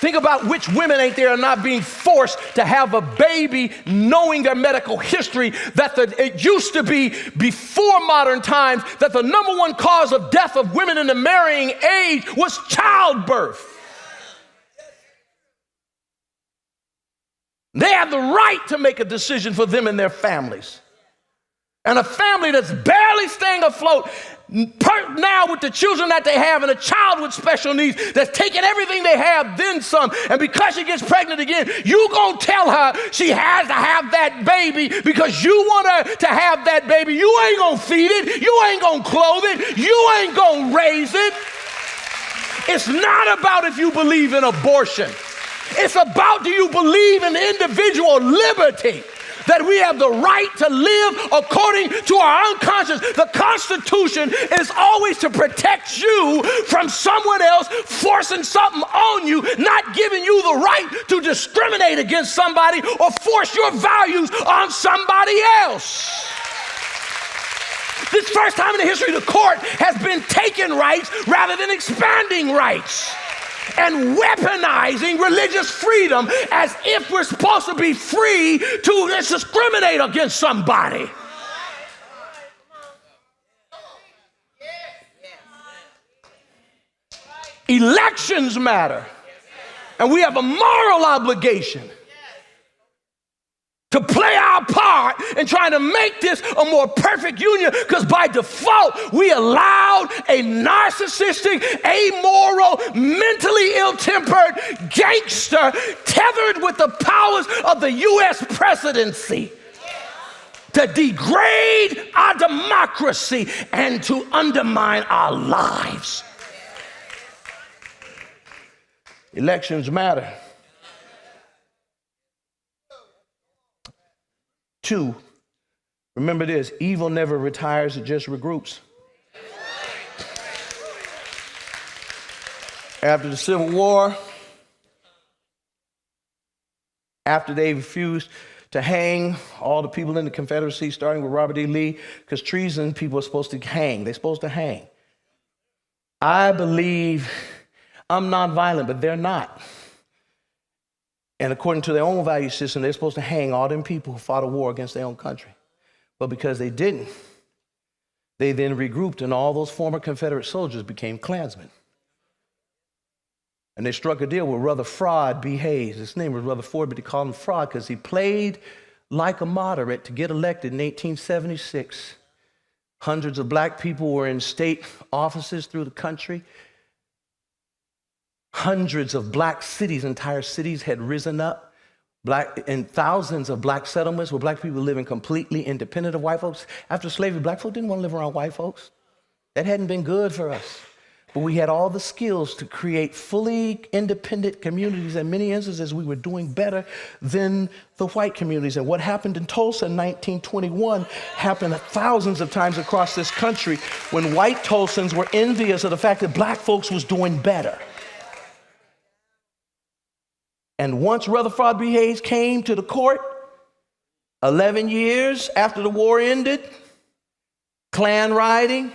Think about which women ain't there are not being forced to have a baby knowing their medical history, that it used to be before modern times that the number one cause of death of women in the marrying age was childbirth. They have the right to make a decision for them and their families. And a family that's barely staying afloat now with the children that they have and a child with special needs that's taking everything they have, then some. And because she gets pregnant again, you gonna tell her she has to have that baby because you want her to have that baby. You ain't gonna feed it. You ain't gonna clothe it. You ain't gonna raise it. It's not about if you believe in abortion. It's about, do you believe in individual liberty? That we have the right to live according to our own conscience. The Constitution is always to protect you from someone else forcing something on you, not giving you the right to discriminate against somebody or force your values on somebody else. This first time in the history the court has been taking rights rather than expanding rights. And weaponizing religious freedom as if we're supposed to be free to discriminate against somebody. Elections matter. And we have a moral obligation to play our part in trying to make this a more perfect union, because by default, we allowed a narcissistic, amoral, mentally ill-tempered gangster tethered with the powers of the U.S. presidency to degrade our democracy and to undermine our lives. Elections matter. 2, Remember this, evil never retires, it just regroups. After the Civil War, after they refused to hang all the people in the Confederacy, starting with Robert E. Lee, because treason, people are supposed to hang. They're supposed to hang. I believe I'm nonviolent, but they're not. And according to their own value system, they're supposed to hang all them people who fought a war against their own country. But because they didn't, they then regrouped, and all those former Confederate soldiers became Klansmen. And they struck a deal with Rutherford B. Hayes. His name was Rutherford, but they called him Fraud because he played like a moderate to get elected in 1876. Hundreds of black people were in state offices through the country. Hundreds of black cities, entire cities had risen up. And thousands of black settlements where black people living completely independent of white folks. After slavery, black folk didn't want to live around white folks. That hadn't been good for us. But we had all the skills to create fully independent communities. In many instances, we were doing better than the white communities. And what happened in Tulsa in 1921 happened thousands of times across this country when white Tulsans were envious of the fact that black folks was doing better. And once Rutherford B. Hayes came to the court, 11 years after the war ended, Klan rioting,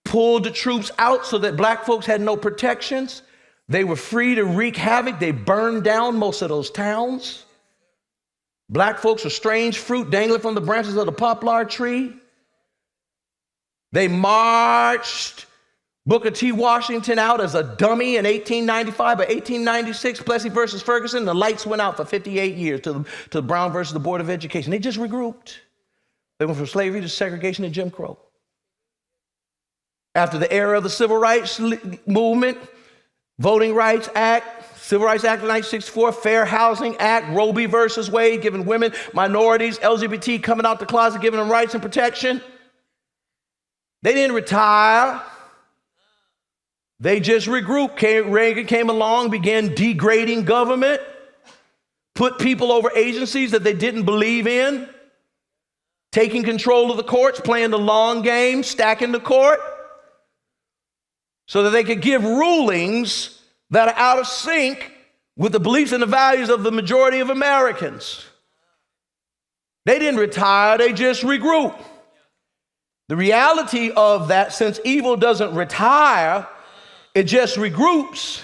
pulled the troops out so that black folks had no protections. They were free to wreak havoc. They burned down most of those towns. Black folks were strange fruit dangling from the branches of the poplar tree. They marched Booker T. Washington out as a dummy in 1895. By 1896, Plessy versus Ferguson, the lights went out for 58 years to Brown versus the Board of Education. They just regrouped. They went from slavery to segregation and Jim Crow. After the era of the Civil Rights Movement, Voting Rights Act, Civil Rights Act of 1964, Fair Housing Act, Roe v. versus Wade, giving women, minorities, LGBT coming out the closet, giving them rights and protection. They didn't retire. They just regrouped. Reagan came along, began degrading government, put people over agencies that they didn't believe in, taking control of the courts, playing the long game, stacking the court, so that they could give rulings that are out of sync with the beliefs and the values of the majority of Americans. They didn't retire, they just regrouped. The reality of that, since evil doesn't retire, it just regroups.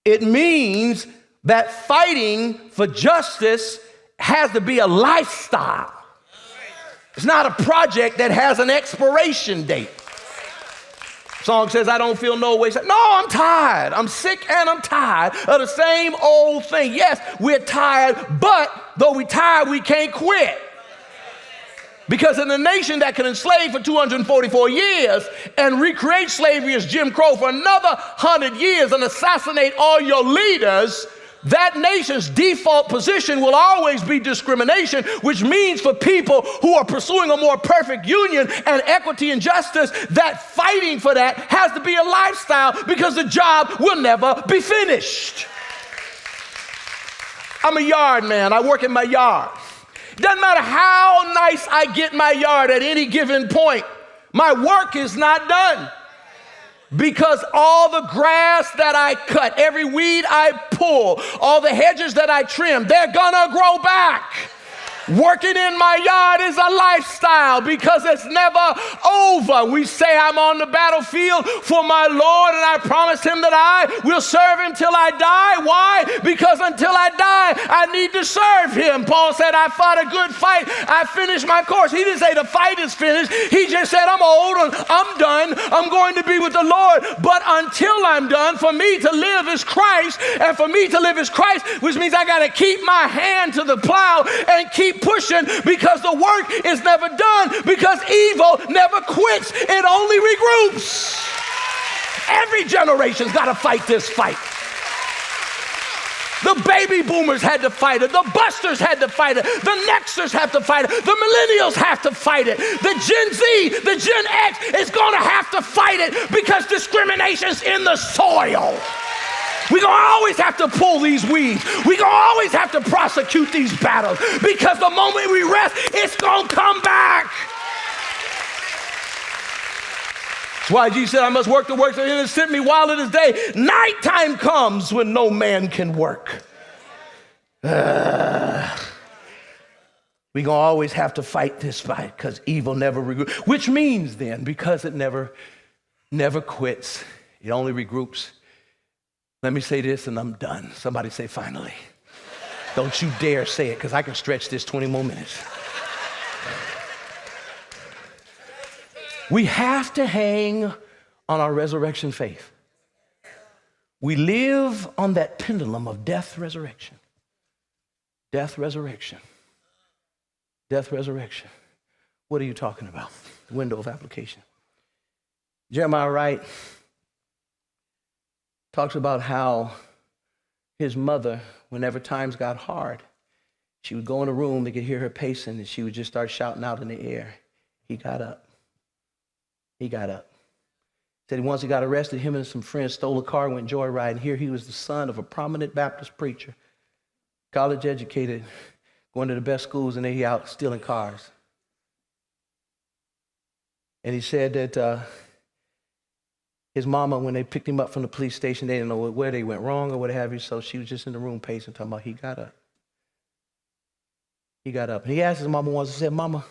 It means that fighting for justice has to be a lifestyle. It's not a project that has an expiration date. Song says, I don't feel no way. No, I'm tired. I'm sick and I'm tired of the same old thing. Yes, we're tired, but though we're tired, we can't quit. Because in a nation that can enslave for 244 years and recreate slavery as Jim Crow for another 100 years and assassinate all your leaders, that nation's default position will always be discrimination, which means for people who are pursuing a more perfect union and equity and justice, that fighting for that has to be a lifestyle because the job will never be finished. I'm a yard man. I work in my yard. It doesn't matter how nice I get my yard at any given point, my work is not done. Because all the grass that I cut, every weed I pull, all the hedges that I trim, they're gonna grow back. Working in my yard is a lifestyle because it's never over. We say I'm on the battlefield for my Lord, and I promise him that I will serve him till I die. Why? Because until I die, I need to serve him. Paul said, I fought a good fight. I finished my course. He didn't say the fight is finished. He just said, I'm old and I'm done. I'm going to be with the Lord. But until I'm done, for me to live is Christ. And for me to live is Christ, which means I got to keep my hand to the plow and keep pushing, because the work is never done, because evil never quits. It only regroups. Every generation's got to fight this fight. The baby boomers had to fight it. The busters had to fight it. The nexters have to fight it. The millennials have to fight it. The Gen Z, the Gen X is going to have to fight it because discrimination's in the soil. We're going to always have to pull these weeds. We're going to always have to prosecute these battles because the moment we rest, it's going to come back. That's why Jesus said, I must work the works of him that sent me while it is day. Nighttime comes when no man can work. We're going to always have to fight this fight because evil never regroups. Which means then, because it never quits, it only regroups. Let me say this and I'm done. Somebody say finally. Don't you dare say it because I can stretch this 20 more minutes. We have to hang on our resurrection faith. We live on that pendulum of death, resurrection. Death, resurrection. Death, resurrection. What are you talking about? The window of application. Jeremiah Wright talks about how his mother, whenever times got hard, she would go in a room, they could hear her pacing, and she would just start shouting out in the air, he got up. He got up. Said once he got arrested, him and some friends stole a car, went joyriding. Here he was the son of a prominent Baptist preacher, college educated, going to the best schools, and then he out stealing cars. And he said that his mama, when they picked him up from the police station, they didn't know where they went wrong or what have you, so she was just in the room pacing, talking about he got up. He got up. And he asked his mama once, he said, Mama,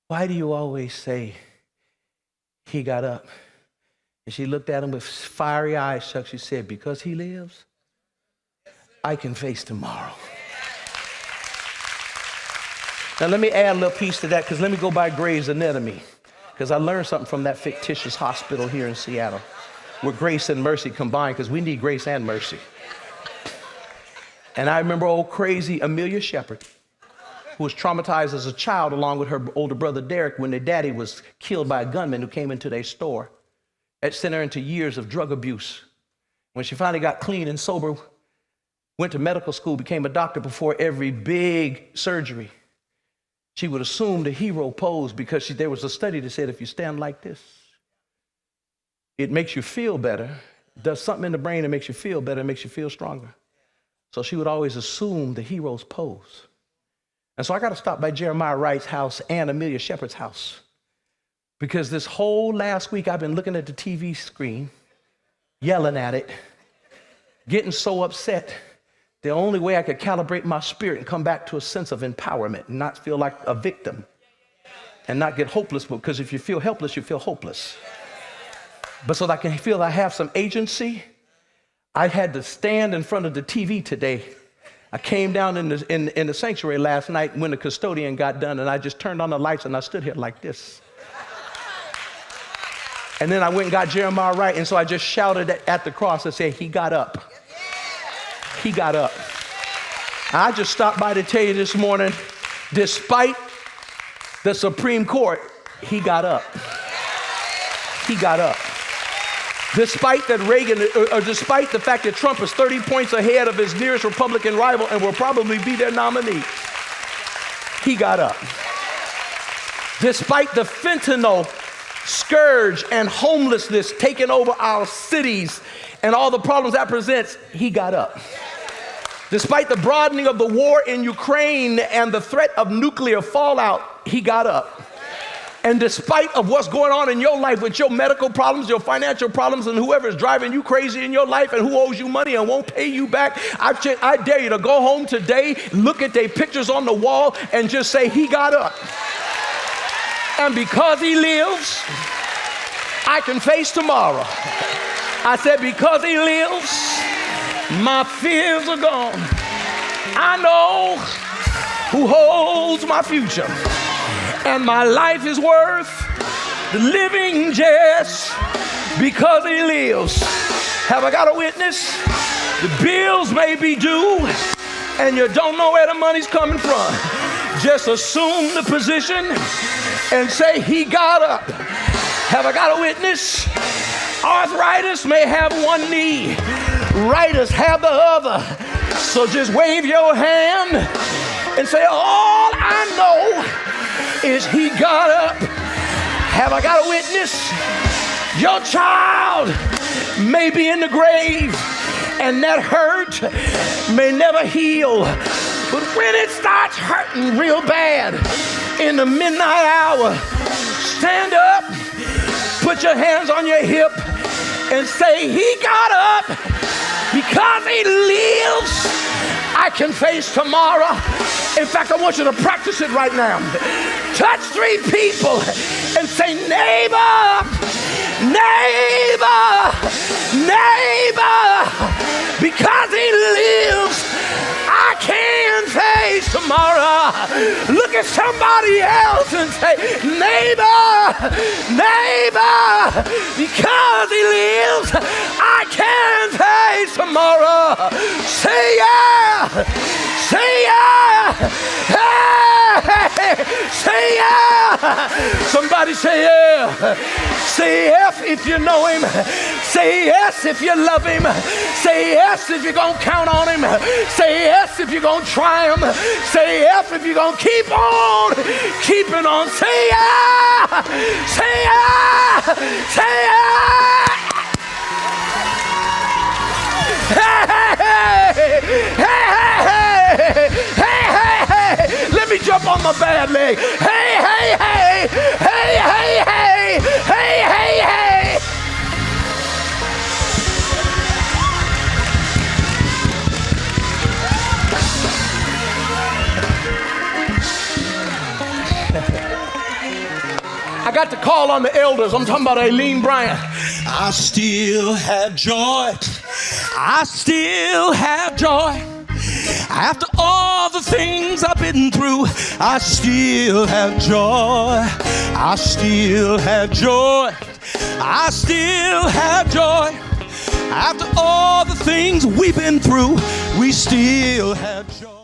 why do you always say he got up? And she looked at him with fiery eyes, Chuck. She said, because he lives, I can face tomorrow. Now let me add a little piece to that, because let me go by Gray's Anatomy, because I learned something from that fictitious hospital here in Seattle, where grace and mercy combined, because we need grace and mercy. And I remember old crazy Amelia Shepherd, who was traumatized as a child along with her older brother Derek when their daddy was killed by a gunman who came into their store. That sent her into years of drug abuse. When she finally got clean and sober, went to medical school, became a doctor before every big surgery, she would assume the hero pose because there was a study that said if you stand like this, it makes you feel better. It does something in the brain that makes you feel better, it makes you feel stronger. So she would always assume the hero's pose. And so I got to stop by Jeremiah Wright's house and Amelia Shepherd's house, because this whole last week I've been looking at the TV screen, yelling at it, getting so upset. The only way I could calibrate my spirit and come back to a sense of empowerment and not feel like a victim and not get hopeless, because if you feel helpless, you feel hopeless. But so that I can feel I have some agency, I had to stand in front of the TV today. I came down in the sanctuary last night when the custodian got done, and I just turned on the lights and I stood here like this. And then I went and got Jeremiah Wright, and so I just shouted at the cross and said, he got up. He got up. I just stopped by to tell you this morning, despite the Supreme Court, he got up. He got up. Despite that despite the fact that Trump is 30 points ahead of his nearest Republican rival and will probably be their nominee, he got up. Despite the fentanyl scourge and homelessness taking over our cities and all the problems that presents, he got up. Despite the broadening of the war in Ukraine and the threat of nuclear fallout, he got up. And despite of what's going on in your life with your medical problems, your financial problems, and whoever is driving you crazy in your life and who owes you money and won't pay you back, I dare you to go home today, look at their pictures on the wall, and just say, he got up. And because he lives, I can face tomorrow. I said, because he lives, my fears are gone. I know who holds my future. And my life is worth living just because he lives. Have I got a witness? The bills may be due and you don't know where the money's coming from. Just assume the position and say, he got up. Have I got a witness? Arthritis may have one knee, writers have the other. So just wave your hand and say, all I know is he got up. Have I got a witness? Your child may be in the grave And that hurt may never heal. But when it starts hurting real bad in the midnight hour, stand up, put your hands on your hip, and say, he got up because he lives. I can face tomorrow. In fact, I want you to practice it right now. Touch 3 people and say, neighbor, neighbor, neighbor, because he lives, I can face tomorrow. Look at somebody else and say, neighbor, neighbor, because he lives, I can face tomorrow. Say yeah, say yeah, hey, say yeah. Somebody say yeah. Say yes if you know him. Say yes if you love him. Say yes if you're going to count on him. Say yes if you're going to try him. Say yes if you're going to keep on keeping on. Say yeah. Say yeah. Say yeah. Hey, hey, hey, hey, hey, hey, hey. Let me jump on my bad leg. Hey, hey, hey, hey, hey, hey, hey, hey, hey. I got to call on the elders. I'm talking about Aileen Bryant. I still have joy. I still have joy. After all the things I've been through, I still have joy. I still have joy. I still have joy. After all the things we've been through, we still have joy.